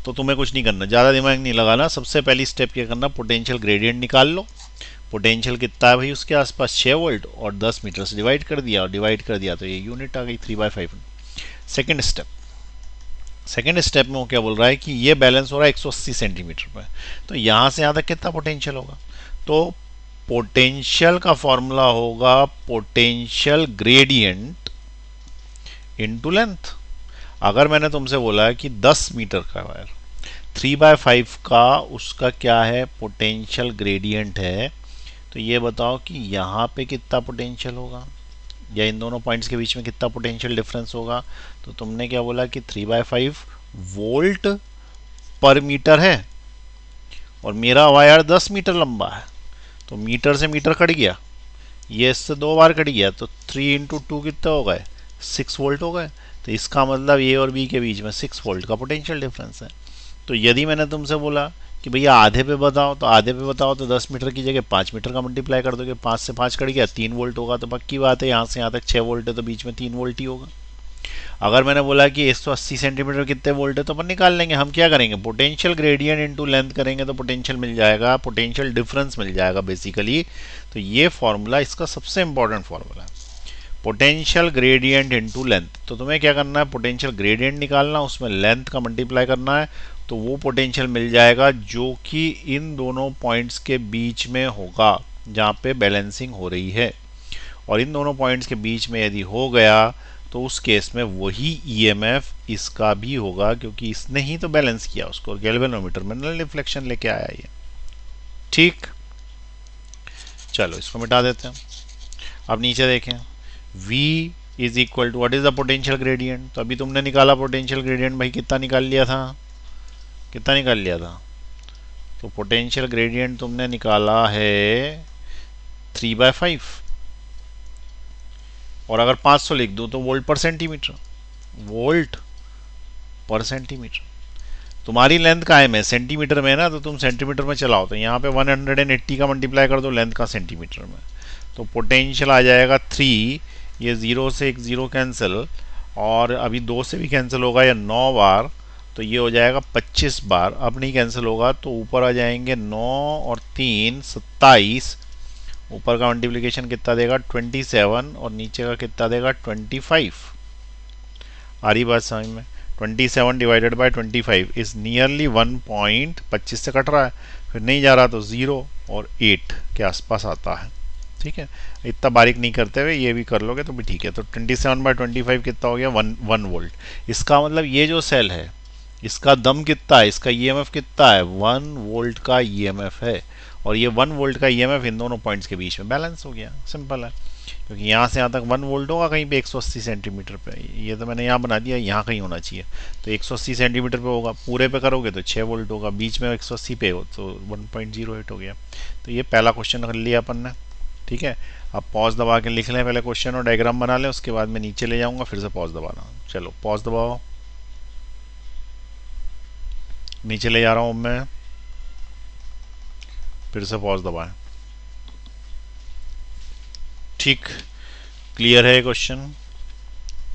तो तुम्हें कुछ नहीं करना, ज़्यादा दिमाग नहीं लगाना। सबसे पहली स्टेप क्या करना, पोटेंशियल ग्रेडियंट निकाल लो। पोटेंशियल कितना है भाई उसके आसपास, 6 वोल्ट, और 10 मीटर से डिवाइड कर दिया, और डिवाइड कर दिया तो ये यूनिट आ गई 3/500। सेकेंड स्टेप, सेकेंड स्टेप में वो क्या बोल रहा है कि ये बैलेंस हो रहा है 180 सेंटीमीटर पर, तो यहाँ से यहाँ तक कितना पोटेंशियल होगा। तो पोटेंशियल का फॉर्मूला होगा पोटेंशियल ग्रेडियंट इनटू लेंथ। अगर मैंने तुमसे बोला है कि 10 मीटर का वायर 3/5 का उसका क्या है, पोटेंशियल ग्रेडियंट है, तो ये बताओ कि यहाँ पे कितना पोटेंशियल होगा, या इन दोनों पॉइंट्स के बीच में कितना पोटेंशियल डिफरेंस होगा। तो तुमने क्या बोला कि 3/5 वोल्ट पर मीटर है, और मेरा वायर 10 मीटर लंबा है, तो मीटर से मीटर कट गया, ये इससे 2 बार कट गया, तो 3 × 2 कितना हो गए, 6 वोल्ट हो गए। तो इसका मतलब ए और बी के बीच में 6 वोल्ट का पोटेंशियल डिफरेंस है। तो यदि मैंने तुमसे बोला कि भैया आधे पे बताओ, तो आधे पे बताओ तो 10 मीटर की जगह 5 मीटर का मल्टीप्लाई कर दोगे, 5 से 5 कट गया, 3 वोल्ट होगा। तो पक्की बात है यहाँ से यहाँ तक 6 वोल्ट है, तो बीच में 3 वोल्ट ही होगा। अगर मैंने बोला कि 180 सेंटीमीटर कितने वोल्ट है, तो अपन निकाल लेंगे। हम क्या करेंगे, पोटेंशियल ग्रेडियंट इनटू लेंथ करेंगे तो पोटेंशियल मिल जाएगा, पोटेंशियल डिफरेंस मिल जाएगा बेसिकली। तो ये फॉर्मूला इसका सबसे इंपॉर्टेंट फॉर्मूला है, पोटेंशियल ग्रेडियंट इनटू लेंथ। तो तुम्हें क्या करना है, पोटेंशियल ग्रेडियंट निकालना, उसमें लेंथ का मल्टीप्लाई करना है, तो वो पोटेंशियल मिल जाएगा जो कि इन दोनों पॉइंट्स के बीच में होगा जहाँ पे बैलेंसिंग हो रही है। और इन दोनों पॉइंट्स के बीच में यदि हो गया तो उस केस में वही ईएमएफ इसका भी होगा, क्योंकि इसने ही तो बैलेंस किया उसको, गैल्वेनोमीटर में नल डिफ्लेक्शन लेके आया ये। ठीक, चलो इसको मिटा देते हैं। अब नीचे देखें, V is equal to what is the potential gradient. तो अभी तुमने निकाला पोटेंशियल ग्रेडियंट भाई, कितना निकाल लिया था, कितना निकाल लिया था? तो पोटेंशियल ग्रेडियंट तुमने निकाला है 3/5, और अगर 500 लिख दूं तो वोल्ट पर सेंटीमीटर, वोल्ट पर सेंटीमीटर। तुम्हारी लेंथ का है सेंटीमीटर में ना, तो तुम सेंटीमीटर में चलाओ, तो यहाँ पे 180 का मल्टीप्लाई कर दो लेंथ का सेंटीमीटर में, तो पोटेंशियल आ जाएगा 3। ये 0 से एक 0 कैंसिल, और अभी 2 से भी कैंसिल होगा या 9 बार, तो ये हो जाएगा 25 बार। अब नहीं कैंसिल होगा तो ऊपर आ जाएंगे 9 और 3 27, ऊपर का मल्टीप्लिकेशन कितना देगा 27, और नीचे का कितना देगा 25। आ रही बात समझ में? 27 डिवाइडेड बाय 25 इज नियरली 1.25 से कट रहा है, फिर नहीं जा रहा तो 0 और 8 के आसपास आता है। ठीक है, इतना बारीक नहीं करते हुए ये भी कर लोगे तो भी ठीक है। तो 27/25 कितना हो गया, 1 वोल्ट। इसका मतलब ये जो सेल है इसका दम कितना है, इसका ईएमएफ कितना है, 1 वोल्ट का ईएमएफ है। और ये 1 वोल्ट का ईएमएफ इन दोनों पॉइंट्स के बीच में बैलेंस हो गया, सिंपल है। क्योंकि यहाँ से यहाँ तक 1 वोल्ट होगा कहीं पे 180 सेंटीमीटर पे, ये तो मैंने यहाँ बना दिया, यहाँ कहीं होना चाहिए। तो 180 सेंटीमीटर पे होगा, पूरे पे करोगे तो 6 वोल्ट होगा, बीच में 180 पे हो तो 1.08 हो गया। तो ये पहला क्वेश्चन कर लिया अपन ने। ठीक है, अब पॉज दबा के लिख लें पहले क्वेश्चन और डायग्राम बना लें, उसके बाद मैं नीचे ले जाऊँगा, फिर से पॉज दबाना। चलो पॉज दबाओ, नीचे ले जा रहा हूँ मैं, फिर से पॉज दबाएं। ठीक, क्लियर है क्वेश्चन?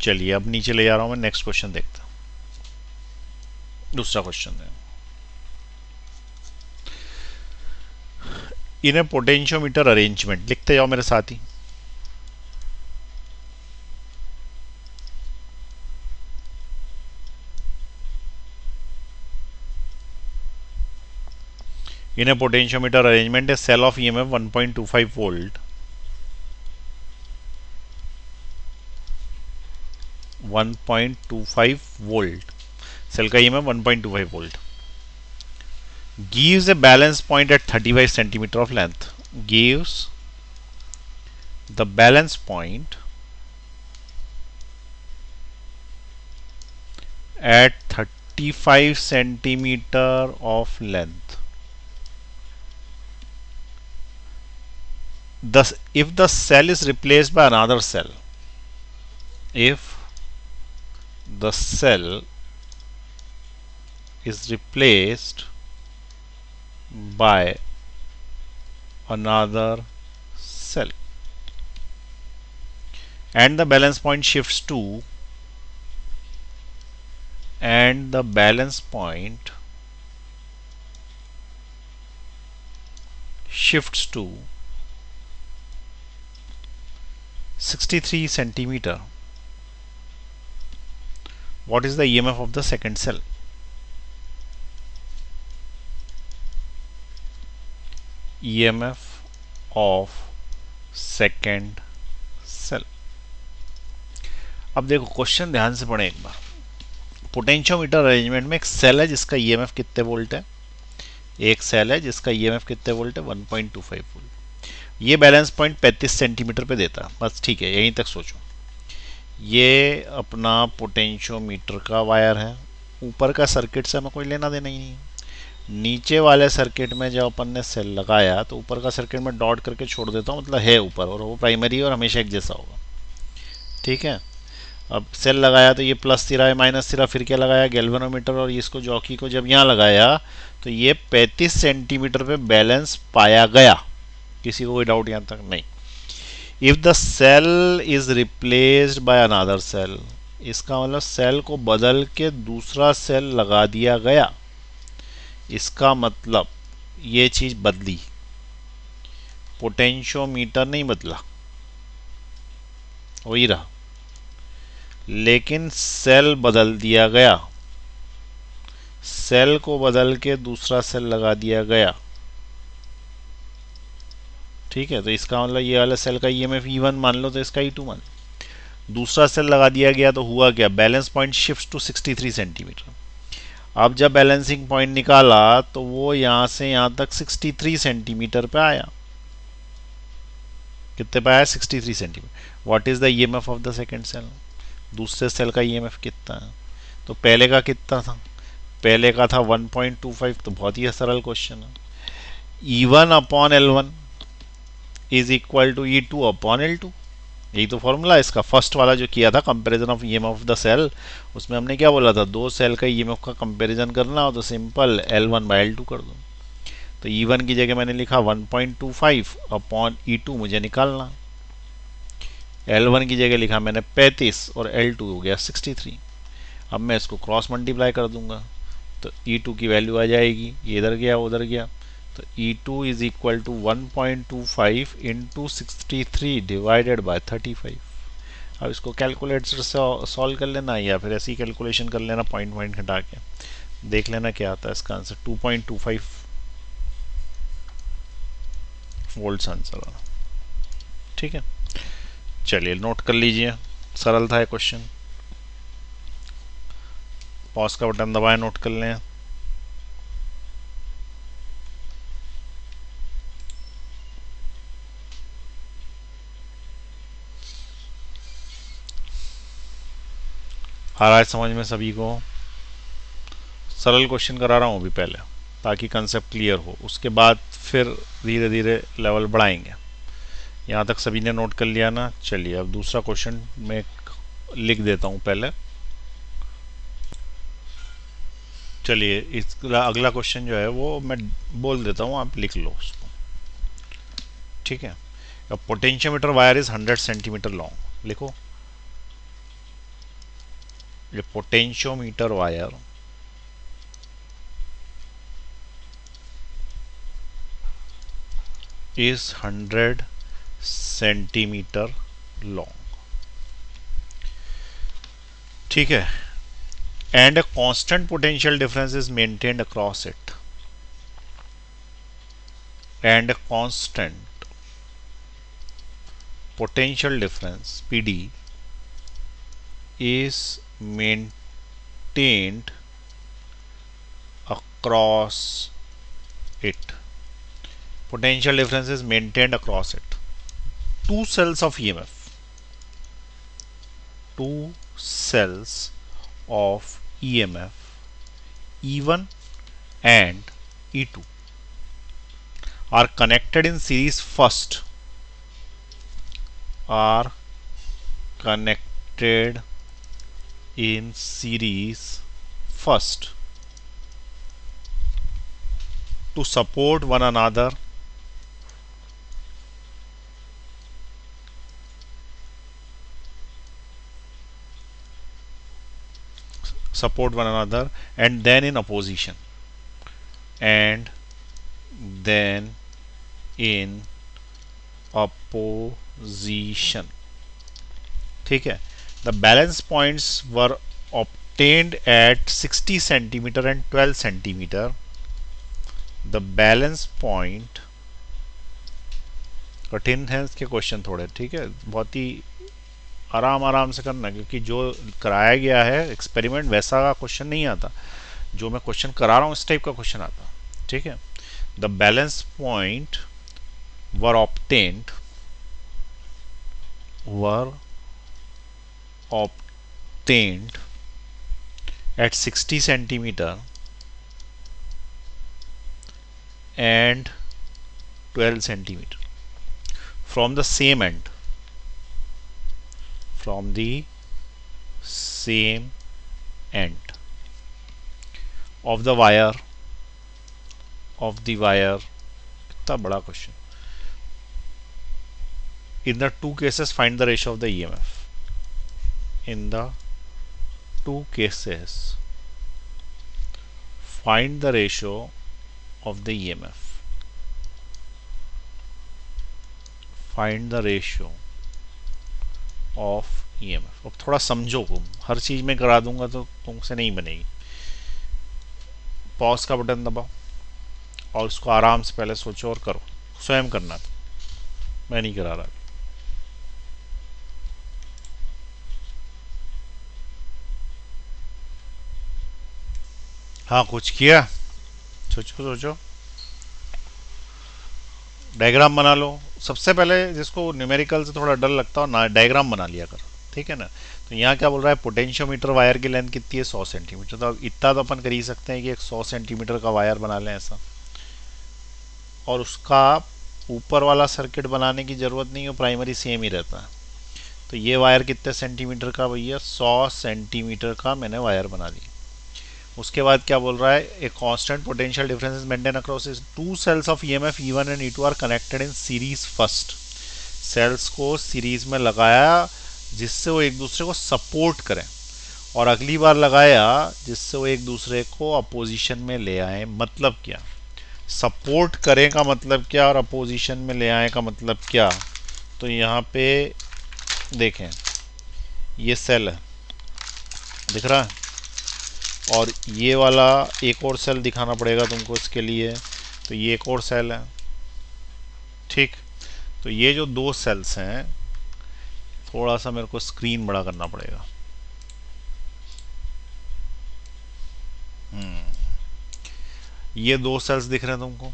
चलिए अब नीचे ले जा रहा हूं मैं, नेक्स्ट क्वेश्चन देखते हैं। दूसरा क्वेश्चन है, इन ए पोटेंशियोमीटर अरेंजमेंट, लिखते जाओ मेरे साथ ही। In a potentiometer arrangement, a cell of EMF 1.25 volt 1.25 volt, cell का EMF 1.25 volt, gives a balance point at 35 centimeter of length, gives the balance point at 35 centimeter of length. Thus, if the cell is replaced by another cell, if the cell is replaced by another cell and the balance point shifts to, and the balance point shifts to 63 centimeter, what is the EMF of the second cell? EMF of second cell. अब देखो question ध्यान से पढ़ें एक बार। Potentiometer arrangement में एक cell है जिसका EMF कितने वोल्ट है, एक सेल है जिसका EMF कितने वोल्ट है, 1.25 वोल्ट। ये बैलेंस पॉइंट 35 सेंटीमीटर पे देता है, बस ठीक है, यहीं तक सोचो। ये अपना पोटेंशियोमीटर का वायर है, ऊपर का सर्किट से हमें कोई लेना देना ही नहीं। नीचे वाले सर्किट में जब अपन ने सेल लगाया तो ऊपर का सर्किट में डॉट करके छोड़ देता हूँ, मतलब है ऊपर, और वो प्राइमरी और हमेशा एक जैसा होगा। ठीक है, अब सेल लगाया तो ये प्लस सिरा है, माइनस सिरा, फिर क्या लगाया, गैल्वेनोमीटर, और इसको जॉकी को जब यहाँ लगाया तो ये 35 सेंटीमीटर पे बैलेंस पाया गया। किसी को कोई डाउट यहाँ तक नहीं? If the cell is replaced by another cell, इसका मतलब सेल को बदल के दूसरा सेल लगा दिया गया, इसका मतलब ये चीज बदली, पोटेंशियोमीटर नहीं बदला, वही रहा, लेकिन सेल बदल दिया गया। सेल को बदल के दूसरा सेल लगा दिया गया, ठीक है, तो इसका मतलब ये वाला सेल का ईएमएफ E1 मान लो, तो इसका E2 मान लो। दूसरा सेल लगा दिया गया तो हुआ क्या, balance point shift to 63 centimetre. अब जब बैलेंसिंग पॉइंट निकाला तो वो यहाँ से यहाँ तक 63 सेंटीमीटर पे आया। कितने पे आया, 63 centimetre. What is the EMF of the second cell, दूसरे सेल का ईएमएफ कितना है, तो पहले का कितना था, पहले का था 1.25, तो बहुत ही सरल क्वेश्चन है। E1 upon L1 is equal to E2 upon L2, यही तो फॉर्मूला है इसका। फर्स्ट वाला जो किया था comparison of EMF of the cell, उसमें हमने क्या बोला था, दो सेल का ईएमएफ का कंपैरिजन करना हो तो सिंपल L1 बाय L2 कर दो। तो E1 की जगह मैंने लिखा 1.25 अपॉन E2 मुझे निकालना, L1 की जगह लिखा मैंने 35 और L2 हो गया 63। अब मैं इसको क्रॉस मल्टीप्लाई कर दूंगा तो E2 की वैल्यू आ जाएगी, ये इधर गया उधर गया, तो E2 is equal to 1.25 into 63 divided by 35। अब इसको कैलकुलेटर से सॉल्व कर लेना या फिर ऐसी कैलकुलेशन कर लेना, पॉइंट पॉइंट हटा के देख लेना क्या आता है इसका आंसर। 2.25 वोल्ट आंसर वाला, ठीक है। चलिए नोट कर लीजिए, सरल था ये क्वेश्चन। पॉज का बटन दबाएं, नोट कर लें। आ रहा है समझ में सभी को? सरल क्वेश्चन करा रहा हूँ अभी पहले ताकि कंसेप्ट क्लियर हो, उसके बाद फिर धीरे धीरे लेवल बढ़ाएंगे। यहाँ तक सभी ने नोट कर लिया ना? चलिए अब दूसरा क्वेश्चन मैं लिख देता हूँ पहले। चलिए इसका अगला क्वेश्चन जो है वो मैं बोल देता हूँ, आप लिख लो उसको, ठीक है। अब potentiometer wire is 100 centimetre long, लिखो। ये potentiometer wire is 100 centimetre long, ठीक है, and a constant potential difference is maintained across it, and a constant potential difference PD is maintained across it. Potential difference is maintained across it. Two cells of EMF, two cells of EMF E1 and E2 are connected in series first, are connected in series first to support one another and then in opposition, and then in opposition, ठीक है। The balance points were obtained at 60 centimeter and 12 centimeter. The balance point, कठिन है इसके question थोड़े, ठीक है, बहुत ही आराम से करना, क्योंकि जो कराया गया है एक्सपेरिमेंट वैसा का क्वेश्चन नहीं आता, जो मैं क्वेश्चन करा रहा हूँ इस टाइप का क्वेश्चन आता, ठीक है। The balance point were obtained at 60 centimeter and 12 centimeter from the same end, of the wire, कितना बड़ा question. in the two cases find the ratio of the EMF, in the two cases find the ratio of the EMF, find the ratio of EMF। अब थोड़ा समझो, हर चीज में करा दूंगा तो तुमसे नहीं बनेगी। पॉज का बटन दबाओ और उसको आराम से पहले सोचो और करो, स्वयं करना, मैं नहीं करा रहा। हाँ कुछ किया, सोचो सोचो, डायग्राम बना लो। सबसे पहले जिसको न्यूमेरिकल से थोड़ा डर लगता हो ना, डायग्राम बना लिया कर, ठीक है ना। तो यहाँ क्या बोल रहा है, पोटेंशियोमीटर वायर की लेंथ कितनी है, 100 सेंटीमीटर। तो अब इतना तो अपन कर ही सकते हैं कि एक 100 सेंटीमीटर का वायर बना लें ऐसा, और उसका ऊपर वाला सर्किट बनाने की ज़रूरत नहीं है, प्राइमरी सेम ही रहता है। तो ये वायर कितने सेंटीमीटर का भैया, 100 सेंटीमीटर का मैंने वायर बना दिया। उसके बाद क्या बोल रहा है, a constant potential difference is maintain across is two cells of EMF E1 and E2 are connected in series first. Cells को सीरीज में लगाया जिससे वो एक दूसरे को सपोर्ट करें, और अगली बार लगाया जिससे वो एक दूसरे को अपोजिशन में ले आए। मतलब क्या, सपोर्ट करें का मतलब क्या, और अपोजिशन में ले आए का मतलब क्या। तो यहाँ पे देखें, ये सेल है, दिख रहा है, और ये वाला एक और सेल दिखाना पड़ेगा तुमको इसके लिए। तो ये एक और सेल है, ठीक। तो ये जो दो सेल्स हैं, थोड़ा सा मेरे को स्क्रीन बड़ा करना पड़ेगा। ये दो सेल्स दिख रहे हैं तुमको,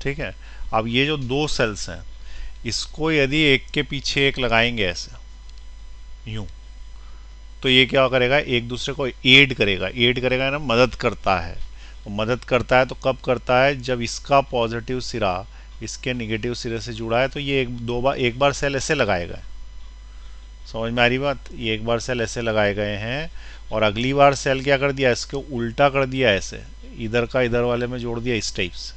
ठीक है। अब ये जो दो सेल्स हैं, इसको यदि एक के पीछे एक लगाएंगे ऐसे यूं, तो ये क्या करेगा, एक दूसरे को एड करेगा। एड करेगा ना, मदद करता है। तो मदद करता है तो कब करता है, जब इसका पॉजिटिव सिरा इसके निगेटिव सिरे से जुड़ा है। तो ये एक बार सेल ऐसे लगाए गए, समझ में आ रही बात। ये एक बार सेल ऐसे लगाए गए हैं, और अगली बार सेल क्या कर दिया, इसको उल्टा कर दिया, ऐसे इधर का इधर वाले में जोड़ दिया इस टाइप से,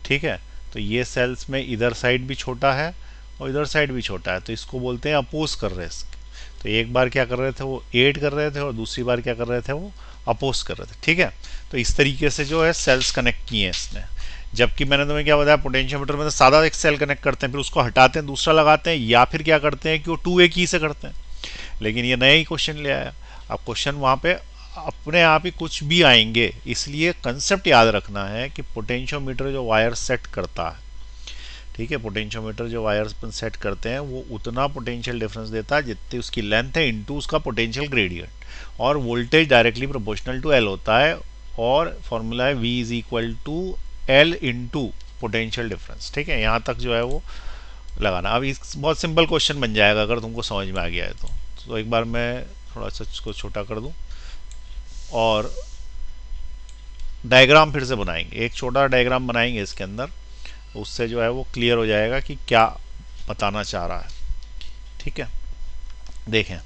ठीक है। तो ये सेल्स में इधर साइड भी छोटा है और इधर साइड भी छोटा है, तो इसको बोलते हैं अपोज कर रहे हैं। तो एक बार क्या कर रहे थे, वो एड कर रहे थे, और दूसरी बार क्या कर रहे थे, वो अपोज कर रहे थे, ठीक है। तो इस तरीके से जो है सेल्स कनेक्ट किए हैं इसने। जबकि मैंने तुम्हें क्या बताया, पोटेंशियोमीटर में तो सादा एक सेल कनेक्ट करते हैं, फिर उसको हटाते हैं, दूसरा लगाते हैं, या फिर क्या करते हैं कि वो 2A की से करते हैं। लेकिन ये नया ही क्वेश्चन ले आया। अब क्वेश्चन वहाँ पे अपने आप ही कुछ भी आएंगे, इसलिए कंसेप्ट याद रखना है कि पोटेंशियोमीटर जो वायर सेट करता है, ठीक है, पोटेंशियोमीटर जो वायर्स पर सेट करते हैं, वो उतना पोटेंशियल डिफरेंस देता है जितनी उसकी लेंथ है इनटू उसका पोटेंशियल ग्रेडियंट, और voltage directly proportional to L होता है, और फॉर्मूला है V is equal to L into potential difference, ठीक है। यहाँ तक जो है वो लगाना। अब इस बहुत सिंपल क्वेश्चन बन जाएगा अगर तुमको समझ में आ गया है तो एक बार मैं थोड़ा सा इसको छोटा कर दूं, और डायग्राम फिर से बनाएंगे, एक छोटा डायग्राम बनाएंगे इसके अंदर, उससे जो है वो क्लियर हो जाएगा कि क्या बताना चाह रहा है, ठीक है। देखें,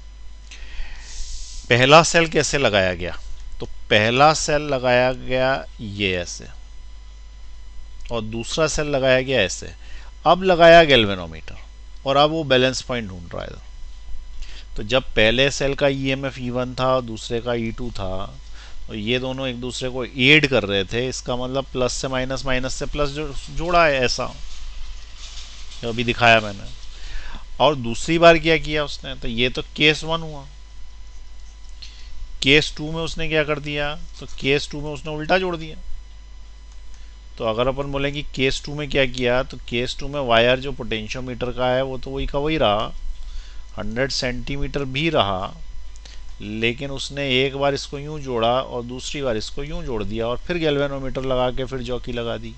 पहला सेल कैसे लगाया गया, तो पहला सेल लगाया गया ये ऐसे, और दूसरा सेल लगाया गया ऐसे। अब लगाया गैल्वेनोमीटर, और अब वो बैलेंस पॉइंट ढूंढ रहा है। तो जब पहले सेल का ईएमएफ E1 था और दूसरे का E2 था, और ये दोनों एक दूसरे को एड कर रहे थे, इसका मतलब प्लस से माइनस, माइनस से प्लस जोड़ा है, ऐसा जो अभी दिखाया मैंने। और दूसरी बार क्या किया उसने, तो ये तो केस 1 हुआ। केस 2 में उसने क्या कर दिया, तो केस 2 में उसने उल्टा जोड़ दिया। तो अगर अपन बोलेंगे केस 2 में क्या किया, तो केस 2 में वायर जो पोटेंशियोमीटर का है वो तो वही का वही रहा, 100 सेंटीमीटर भी रहा, लेकिन उसने एक बार इसको यूं जोड़ा और दूसरी बार इसको यूं जोड़ दिया, और फिर गैल्वेनोमीटर लगा के फिर जॉकी लगा दी।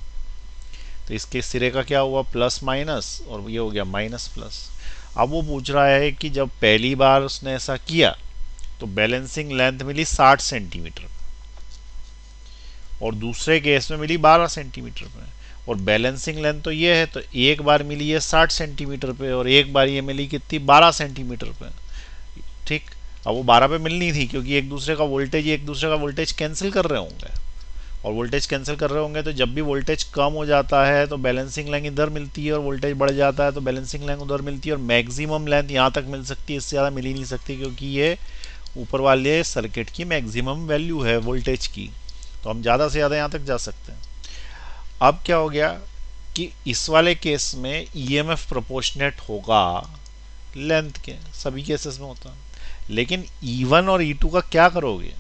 तो इसके सिरे का क्या हुआ, प्लस माइनस, और ये हो गया माइनस प्लस। अब वो पूछ रहा है कि जब पहली बार उसने ऐसा किया तो बैलेंसिंग लेंथ मिली 60 सेंटीमीटर, और दूसरे केस में मिली 12 सेंटीमीटर पे, और बैलेंसिंग लेंथ तो ये है, तो एक बार मिली है 60 सेंटीमीटर पे, और एक बार ये मिली कितनी, 12 सेंटीमीटर पे, ठीक। अब वो 12 पे मिलनी थी, क्योंकि एक दूसरे का वोल्टेज कैंसिल कर रहे होंगे, और वोल्टेज कैंसिल कर रहे होंगे, तो जब भी वोल्टेज कम हो जाता है तो बैलेंसिंग लेंथ इधर मिलती है, और वोल्टेज बढ़ जाता है तो बैलेंसिंग लेंथ उधर मिलती है, और मैक्सिमम लेंथ यहाँ तक मिल सकती है, इससे ज़्यादा मिल ही नहीं सकती, क्योंकि ये ऊपर वाले सर्किट की मैक्सिमम वैल्यू है वोल्टेज की, तो हम ज़्यादा से ज़्यादा यहाँ तक जा सकते हैं। अब क्या हो गया कि इस वाले केस में ईएमएफ प्रोपोर्शनेट होगा लेंथ के, सभी केसेस में होता है। लेकिन E1 और E2 का क्या करोगे,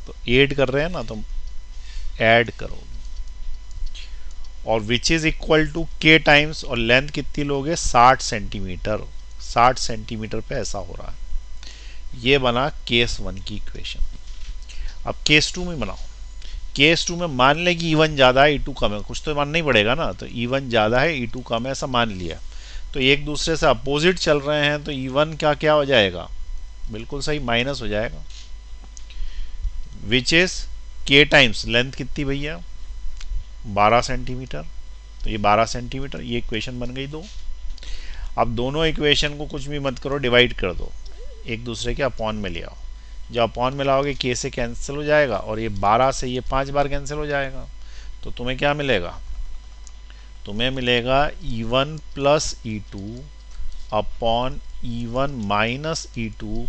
तो एड कर रहे हैं ना, तो ऐड करोगे, और विच इज इक्वल टू के टाइम्स, और लेंथ कितनी लोगे 60 सेंटीमीटर, 60 सेंटीमीटर पे ऐसा हो रहा है। ये बना केस 1 की इक्वेशन। अब केस 2 में बनाओ। केस 2 में मान लें कि E1 ज़्यादा है E2 कम है, कुछ तो मानना ही पड़ेगा ना, तो E1 ज़्यादा है E2 कम है ऐसा मान लिया, तो एक दूसरे से अपोजिट चल रहे हैं, तो E1 का क्या हो जाएगा, बिल्कुल सही माइनस हो जाएगा, विच इज के टाइम्स लेंथ कितनी भैया 12 सेंटीमीटर, तो ये 12 सेंटीमीटर, ये इक्वेशन बन गई दो। अब दोनों इक्वेशन को कुछ भी मत करो, डिवाइड कर दो, एक दूसरे के अपॉन में ले आओ। जब अपॉन में लाओगे के से कैंसिल हो जाएगा, और ये 12 से ये 5 बार कैंसिल हो जाएगा, तो तुम्हें क्या मिलेगा, तुम्हें मिलेगा E1 plus E2 upon E1 minus E2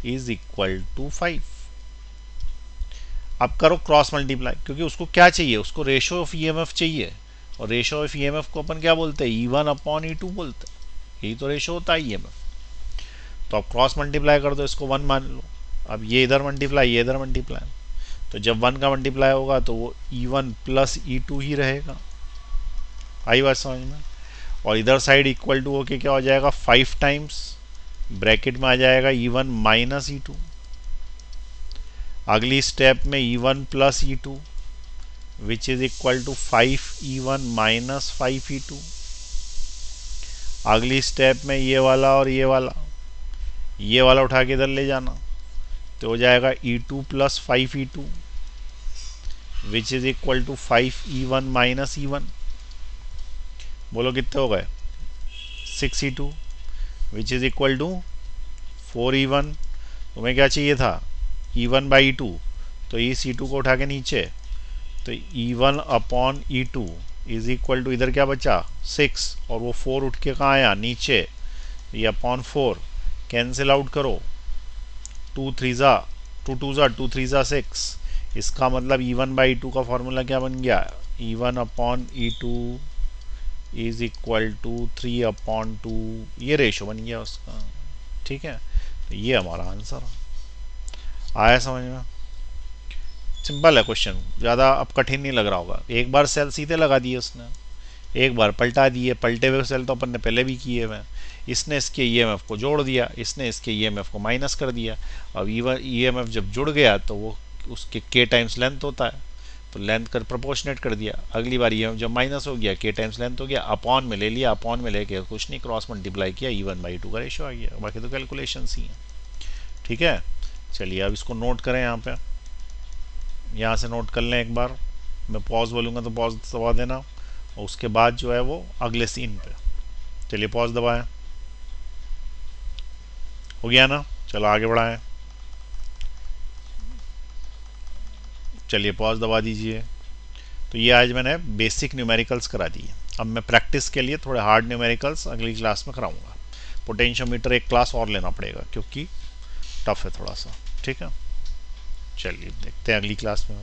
is equal to 5। अब करो क्रॉस मल्टीप्लाई, क्योंकि उसको क्या चाहिए, उसको रेशो ऑफ ईएमएफ चाहिए, और रेशो ऑफ ईएमएफ को अपन क्या बोलते हैं, E1 अपॉन E2 बोलते हैं, यही तो रेशो होता है ईएमएफ। तो अब क्रॉस मल्टीप्लाई कर दो, इसको 1 मान लो, अब ये इधर मल्टीप्लाई ये इधर मल्टीप्लाई, तो जब 1 का मल्टीप्लाई होगा तो वो E1 प्लस E2 ही रहेगा। आई बात समझ में। और इधर साइड इक्वल टू होके क्या हो जाएगा 5 टाइम्स, ब्रैकेट में आ जाएगा E1 माइनस E2। अगली स्टेप में E1 plus E2 which is equal to 5E1 minus 5E2। अगली स्टेप में ये वाला और ये वाला उठा के इधर ले जाना, तो हो जाएगा E2 plus 5E2 which is equal to 5E1 minus E1। बोलो कितने हो गए 6E2 which is equal to 4E1। तुम्हें क्या चाहिए था E1 बाई E2, तो इस E2 को उठा के नीचे, तो E1 upon E2 is equal to इधर क्या बचा 6, और वो 4 उठ के कहाँ आया नीचे, ये अपॉन 4 कैंसिल आउट करो, 2 3 ज़ा 2 2 ज़ा 2 3 ज़ा 6। इसका मतलब E1 बाई E2 का फॉर्मूला क्या बन गया, E1 upon E2 is equal to 3 upon 2, ये रेशो बन गया उसका। ठीक है, तो ये हमारा आंसर आया समझ में। सिंपल है क्वेश्चन, ज़्यादा अब कठिन नहीं लग रहा होगा। एक बार सेल सीधे लगा दिए उसने, एक बार पलटा दिए, पलटे हुए सेल तो अपन ने पहले भी किए हुए, इसने इसके ईएमएफ को जोड़ दिया, इसने इसके ईएमएफ को माइनस कर दिया। अब ईएमएफ जब जुड़ गया तो वो उसके के टाइम्स लेंथ होता है, तो लेंथ कर प्रोपोर्शनेट कर दिया। अगली बार ईएमएफ जब माइनस हो गया के टाइम्स लेंथ हो गया, अपॉन में ले लिया, अपॉन में लेके कुछ नहीं क्रॉस मल्टीप्लाई किया, E1 बाई 2 का रेशो आ गया। बाकी तो कैलकुलेशन ही है। ठीक है, चलिए अब इसको नोट करें, यहाँ पे यहाँ से नोट कर लें एक बार, मैं पॉज बोलूँगा तो पॉज दबा देना, और उसके बाद जो है वो अगले सीन पे। चलिए पॉज दबाएं, हो गया ना, चलो आगे बढ़ाएं। चलिए पॉज दबा दीजिए। तो ये आज मैंने बेसिक न्यूमेरिकल्स करा दिए, अब मैं प्रैक्टिस के लिए थोड़े हार्ड न्यूमेरिकल्स अगली क्लास में कराऊंगा। पोटेंशियोमीटर एक क्लास और लेना पड़ेगा क्योंकि टफ है थोड़ा सा। ठीक है, चलिए देखते हैं अगली क्लास में।